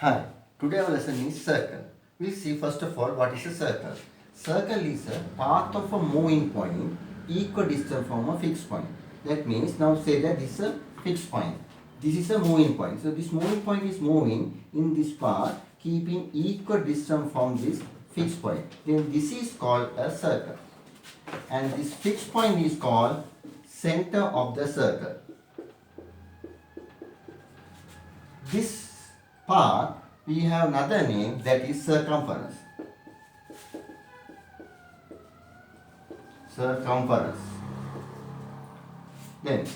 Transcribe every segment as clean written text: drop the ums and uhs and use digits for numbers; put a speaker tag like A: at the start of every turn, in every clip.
A: Hi, today our lesson is circle. We'll see first of all what is a circle. Circle is a path of a moving point equidistant from a fixed point. That means now say that this is a fixed point. This is a moving point. So this moving point is moving in this path keeping equidistant from this fixed point. Then this is called a circle. And this fixed point is called center of the circle. This path we have another name that is circumference. Circumference. Then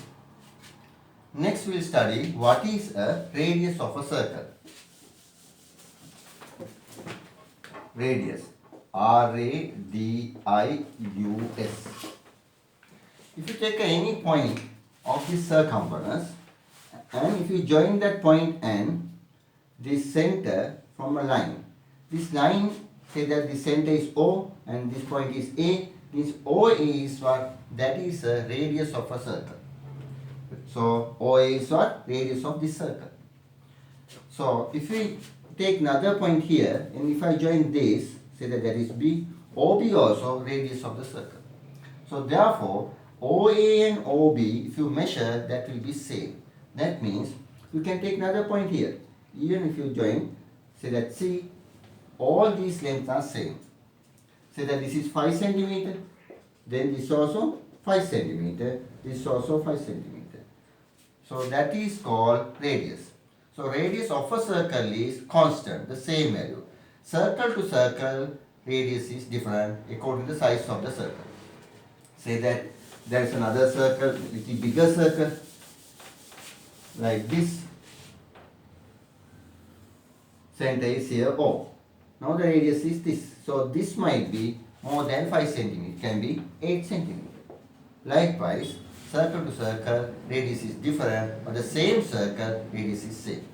A: next we will study what is a radius of a circle. Radius. R-A-D-I-U-S. If you take any point of this circumference and if you join that point N, this center from a line. This line, say that the center is O and this point is A. This OA is what? That is a radius of a circle. So OA is what? Radius of this circle. So if we take another point here and if I join this, say that is B, OB also radius of the circle. So therefore OA and OB, if you measure, that will be same. That means you can take another point here. Even if you join, say that C, all these lengths are same. Say that this is 5 centimeter, then this also 5 centimeter, this also 5 centimeter. So that is called radius. So radius of a circle is constant, the same value. Circle to circle, radius is different according to the size of the circle. Say that there is another circle, little bigger circle, like this. Center is here O. Now the radius is this. So this might be more than 5 centimeter. It can be 8 centimeter. Likewise, circle to circle, radius is different, but the same circle, radius is same.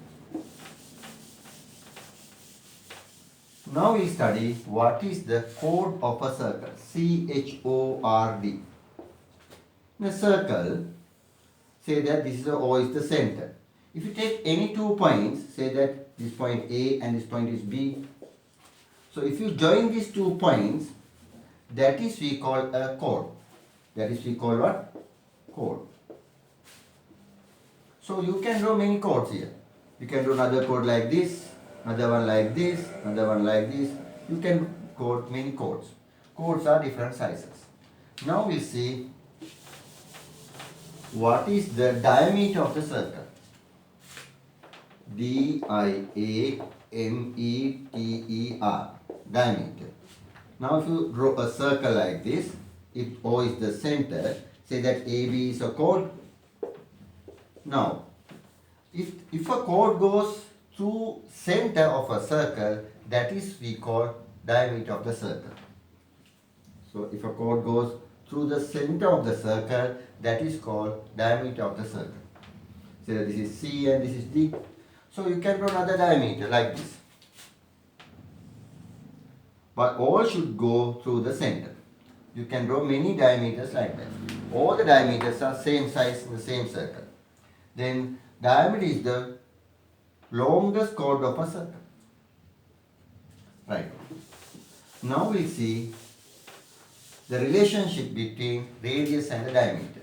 A: Now we study what is the chord of a circle. C-H-O-R-D. In a circle, say that this is O is the center. If you take any 2 points, say that this point A and this point is B. So if you join these 2 points, that is we call a chord. That is we call what? Chord. So you can draw many chords here. You can do another chord like this, another one like this, another one like this. You can chord many chords. Chords are different sizes. Now we see what is the diameter of the circle. D-I-A-M-E-T-E-R, diameter. Now if you draw a circle like this, if O is the center, say that AB is a chord. Now, if a chord goes through center of a circle, that is we call diameter of the circle. So if a chord goes through the center of the circle, that is called diameter of the circle. Say that this is C and this is D. So you can draw another diameter like this. But all should go through the center. You can draw many diameters like that. All the diameters are same size in the same circle. Then diameter is the longest chord of a circle. Right. Now we see the relationship between radius and the diameter.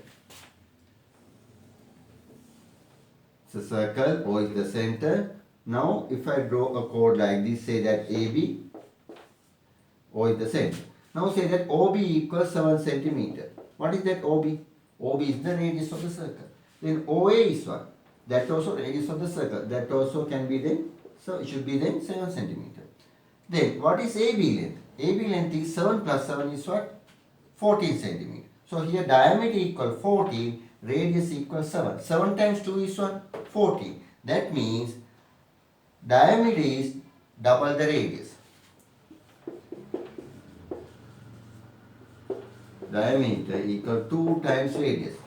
A: It's a circle, O is the center. Now if I draw a chord like this, say that AB, O is the center. Now say that OB equals 7 centimeter. What is that OB? OB is the radius of the circle. Then OA is what? That also radius of the circle. That also can be then, so it should be then 7 centimeter. Then what is AB length? AB length is 7 plus 7 is what? 14 centimeter. So here diameter equal 14, radius equals 7. 7 times 2 is what? 14. That means diameter is double the radius. Diameter equal 2 times radius.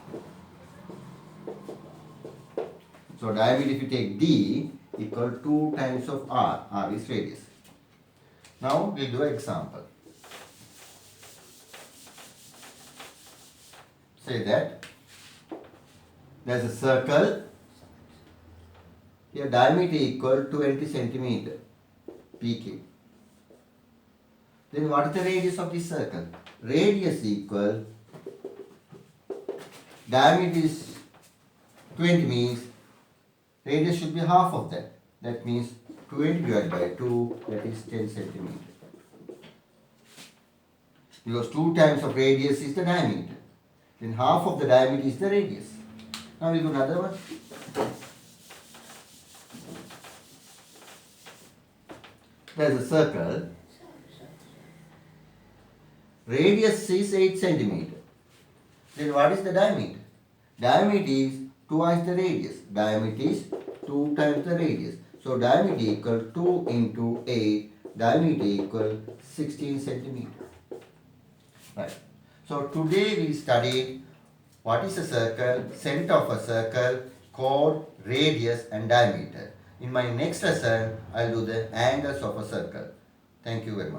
A: So diameter if you take D equal 2 times of R. R is radius. Now we'll do an example. Say that there's a circle Here diameter equal 20 centimeter, PQ. Then what is the radius of this circle? Radius equal, diameter is 20 means radius should be half of that. That means 20 divided by 2, that is 10 centimeter. Because 2 times of radius is the diameter. Then half of the diameter is the radius. Now we do another one. There is a circle. Radius is 8 centimeter. Then what is the diameter? Diameter is twice the radius. Diameter is 2 times the radius. So diameter equal 2 into 8. Diameter equal 16 centimeter. Right. So today we studied what is a circle, center of a circle, chord, radius and diameter. In my next lesson, I will do the angles of a circle. Thank you very much.